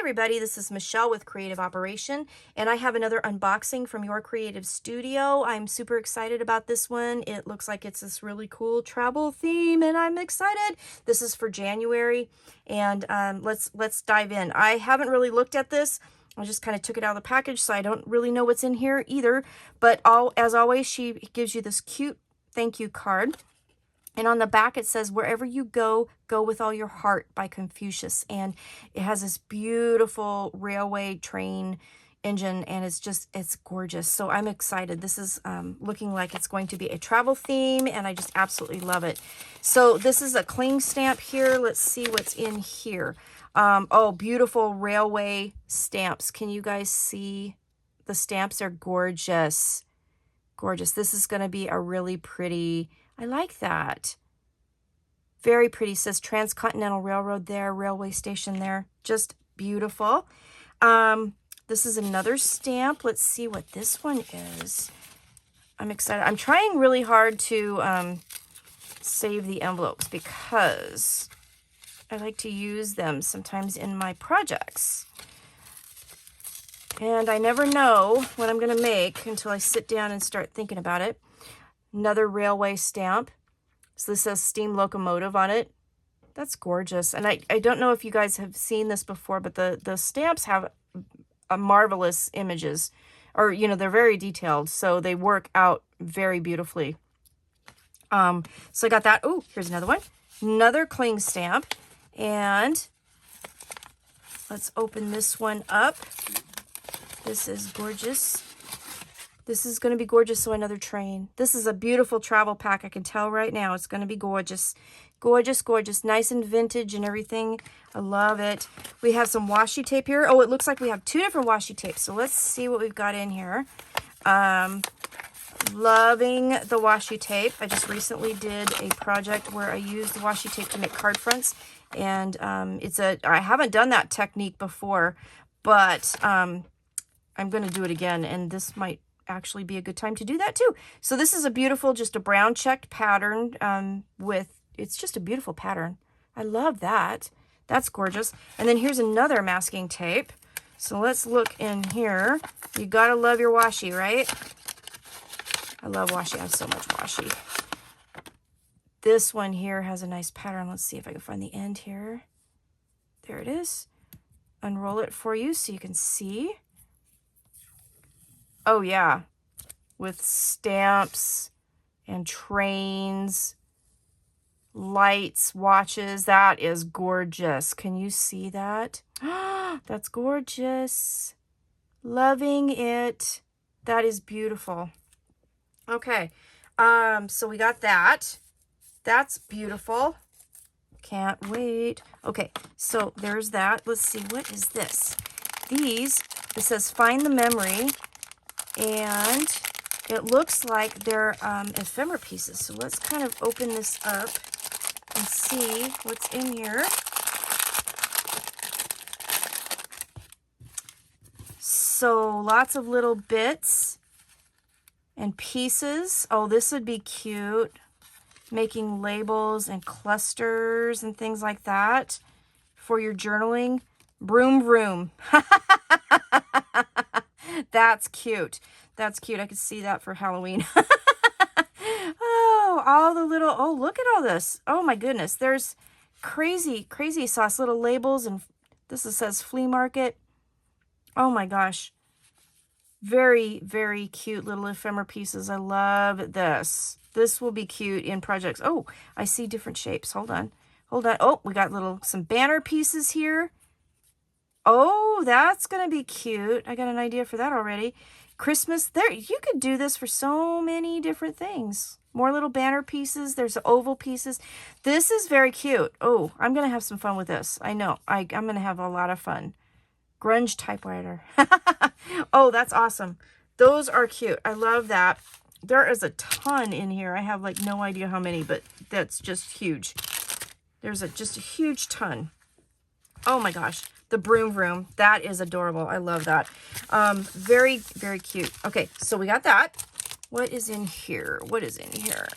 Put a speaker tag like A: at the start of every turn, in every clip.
A: everybody, this is Michelle with Creative Operation, and I have another unboxing from Your Creative Studio. I'm super excited about this one. It looks like it's this really cool travel theme, and I'm excited. This is for January, and let's dive in. I haven't really looked at this. I just kind of took it out of the package, so I don't really know what's in here either. But as always, she gives you this cute thank you card. And on the back, it says, "Wherever you go, go with all your heart" by Confucius. And it has this beautiful railway train engine, and it's gorgeous. So I'm excited. This is looking like it's going to be a travel theme, and I just absolutely love it. So this is a cling stamp here. Let's see what's in here. Oh, beautiful railway stamps. Can you guys see? The stamps are gorgeous. Gorgeous. This is going to be a really pretty... I like that. Very pretty. It says Transcontinental Railroad there, railway station there. Just beautiful. This is another stamp. Let's see what this one is. I'm excited. I'm trying really hard to save the envelopes because I like to use them sometimes in my projects. And I never know what I'm going to make until I sit down and start thinking about it. Another railway stamp. So this says steam locomotive on it. That's gorgeous. And I don't know if you guys have seen this before, but the stamps have a marvelous images. Or, you know, they're very detailed. So they work out very beautifully. So I got that. Oh, here's another one. Another cling stamp. And let's open this one up. This is gorgeous. This is going to be gorgeous. So another train. This is a beautiful travel pack. I can tell right now it's going to be gorgeous. Gorgeous, gorgeous. Nice and vintage and everything. I love it. We have some washi tape here. Oh, it looks like we have two different washi tapes. So let's see what we've got in here. Loving the washi tape. I just recently did a project where I used washi tape to make card fronts. And I haven't done that technique before, but I'm going to do it again. And this might actually be a good time to do that too. So this is a beautiful, just a brown checked pattern it's just a beautiful pattern. I love that. That's gorgeous. And then here's another masking tape. So let's look in here. You gotta love your washi, right? I love washi. I have so much washi. This one here has a nice pattern. Let's see if I can find the end here. There it is. Unroll it for you so you can see. Oh, yeah, with stamps and trains, lights, watches. That is gorgeous. Can you see that? That's gorgeous. Loving it. That is beautiful. Okay, so we got that. That's beautiful. Can't wait. Okay, so there's that. Let's see, what is this? It says find the memory. And it looks like they're ephemera pieces. So let's kind of open this up and see what's in here. So lots of little bits and pieces. Oh, this would be cute. Making labels and clusters and things like that for your journaling. Broom, vroom. That's cute. That's cute. I could see that for Halloween. Oh, all the little, oh, look at all this. Oh my goodness. There's crazy sauce, little labels, and this says flea market. Oh my gosh. Very, very cute little ephemera pieces. I love this. This will be cute in projects. Oh, I see different shapes. Hold on. Hold on. Oh, we got some banner pieces here. Oh, that's going to be cute. I got an idea for that already. Christmas. There, you could do this for so many different things. More little banner pieces. There's oval pieces. This is very cute. Oh, I'm going to have some fun with this. I know. I'm going to have a lot of fun. Grunge typewriter. Oh, that's awesome. Those are cute. I love that. There is a ton in here. I have like no idea how many, but that's just huge. There's just a huge ton. Oh my gosh. The broom vroom. That is adorable. I love that. Very, very cute. Okay, so we got that. What is in here? What is in here?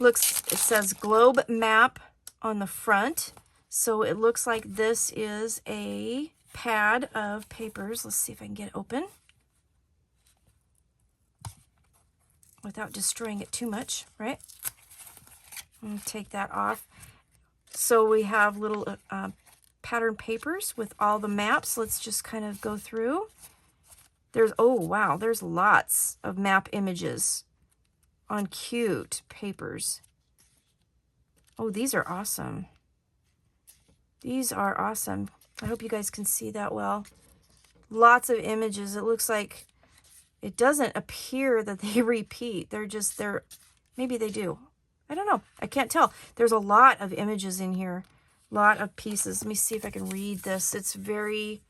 A: It says globe map on the front. So it looks like this is a pad of papers. Let's see if I can get it open without destroying it too much, right? And take that off. So we have little pattern papers with all the maps. Let's just kind of go through. There's, oh wow, there's lots of map images on cute papers. Oh, these are awesome. These are awesome. I hope you guys can see that well. Lots of images. It looks like it doesn't appear that they repeat. They're, maybe they do. I don't know. I can't tell. There's a lot of images in here. A lot of pieces. Let me see if I can read this. It's very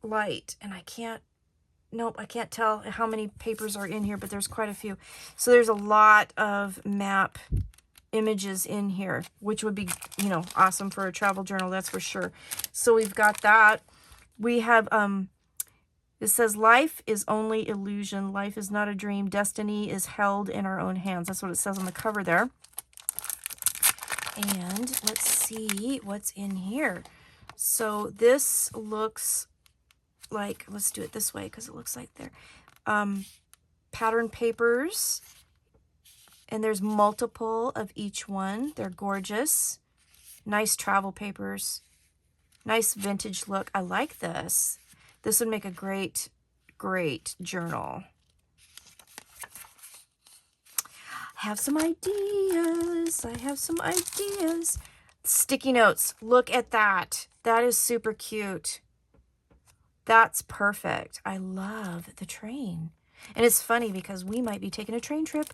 A: light and I can't, nope, I can't tell how many papers are in here, but there's quite a few. So there's a lot of map images in here, which would be, you know, awesome for a travel journal, that's for sure. So we've got that. We have, it says, life is only illusion. Life is not a dream. Destiny is held in our own hands. That's what it says on the cover there. And let's see what's in here. So this looks like, let's do it this way because it looks like they're pattern papers. And there's multiple of each one. They're gorgeous. Nice travel papers. Nice vintage look. I like this. This would make a great, great journal. I have some ideas. I have some ideas. Sticky notes. Look at that. That is super cute. That's perfect. I love the train. And it's funny because we might be taking a train trip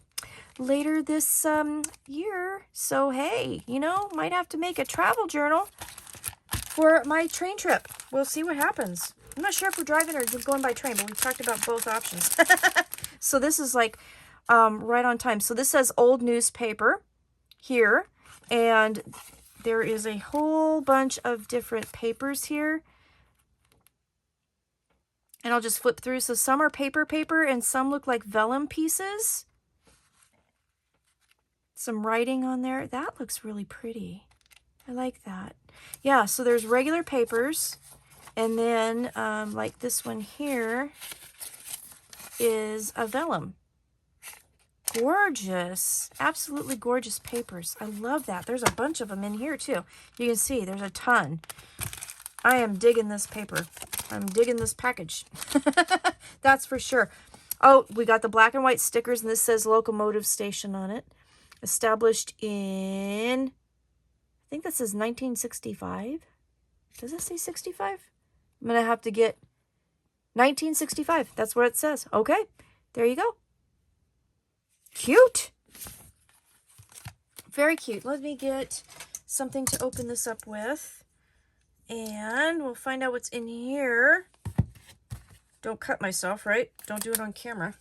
A: later this year. So, hey, you know, might have to make a travel journal for my train trip. We'll see what happens. I'm not sure if we're driving or going by train, but we've talked about both options. So this is like right on time. So this says old newspaper here. And there is a whole bunch of different papers here. And I'll just flip through. So some are paper, and some look like vellum pieces. Some writing on there. That looks really pretty. I like that. Yeah, so there's regular papers. And then, like this one here is a vellum. Gorgeous. Absolutely gorgeous papers. I love that. There's a bunch of them in here, too. You can see there's a ton. I am digging this paper. I'm digging this package. That's for sure. Oh, we got the black and white stickers, and this says locomotive station on it. Established in, I think this is 1965. Does it say 65? I'm going to have to get 1965. That's what it says. Okay, there you go. Cute. Very cute. Let me get something to open this up with. And we'll find out what's in here. Don't cut myself, right? Don't do it on camera.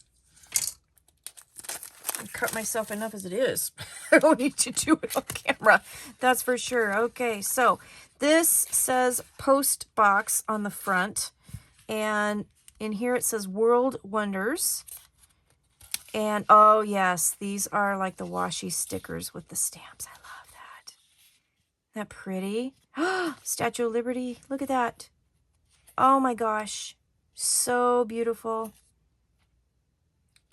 A: I cut myself enough as it is. I don't need to do it on camera. That's for sure. Okay, so this says post box on the front. And in here it says World Wonders. And oh yes, these are like the washi stickers with the stamps. I love that. Isn't that pretty? Statue of Liberty. Look at that. Oh my gosh. So beautiful.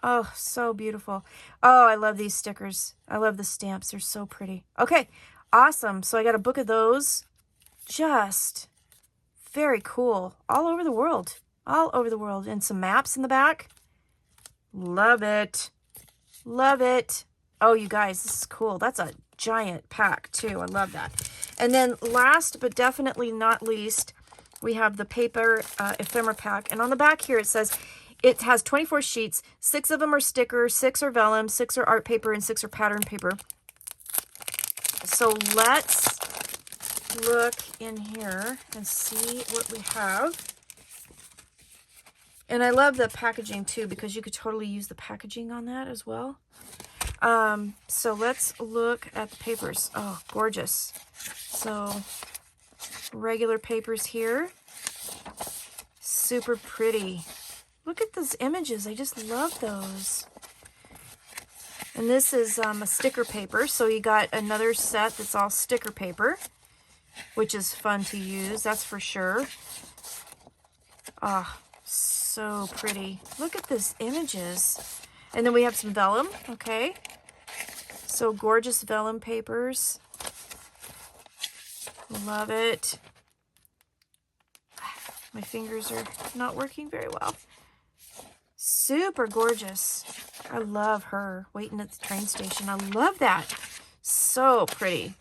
A: Oh, so beautiful. Oh, I love these stickers. I love the stamps. They're so pretty. Okay, awesome. So I got a book of those. Just very cool. All over the world. All over the world. And some maps in the back. Love it. Love it. Oh, you guys, this is cool. That's a giant pack, too. I love that. And then last but definitely not least, we have the paper ephemera pack. And on the back here, it says it has 24 sheets. 6 of them are sticker, 6 are vellum, 6 are art paper, and 6 are pattern paper. So let's look in here and see what we have. And I love the packaging too, because you could totally use the packaging on that as well. So let's look at the papers. Oh, gorgeous. So regular papers here. Super pretty. Look at those images. I just love those. And this is a sticker paper. So you got another set that's all sticker paper. which is fun to use, that's for sure. Ah, so pretty. Look at this images. And then we have some vellum, okay. So gorgeous vellum papers. Love it. My fingers are not working very well. Super gorgeous. I love her waiting at the train station. I love that. So pretty.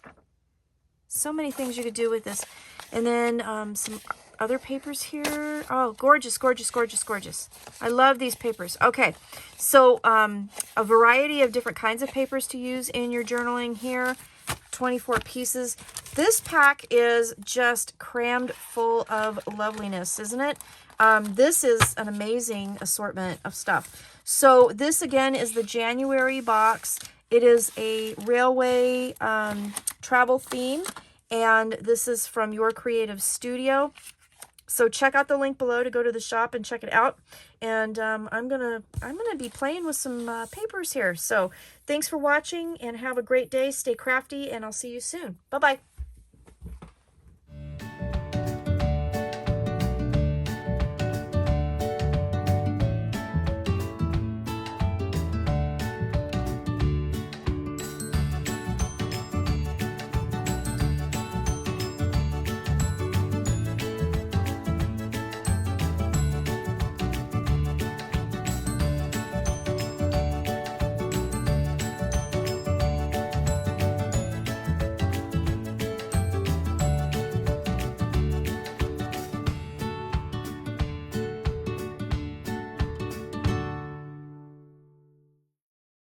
A: So many things you could do with this. And then some other papers here. Oh, gorgeous, gorgeous, gorgeous, gorgeous. I love these papers. Okay, so a variety of different kinds of papers to use in your journaling here. 24 pieces. This pack is just crammed full of loveliness, isn't it? This is an amazing assortment of stuff. So this again is the January box. It is a railway travel theme, and this is from Your Creative Studio. So check out the link below to go to the shop and check it out. And I'm gonna be playing with some papers here. So thanks for watching and have a great day. Stay crafty, and I'll see you soon. Bye-bye.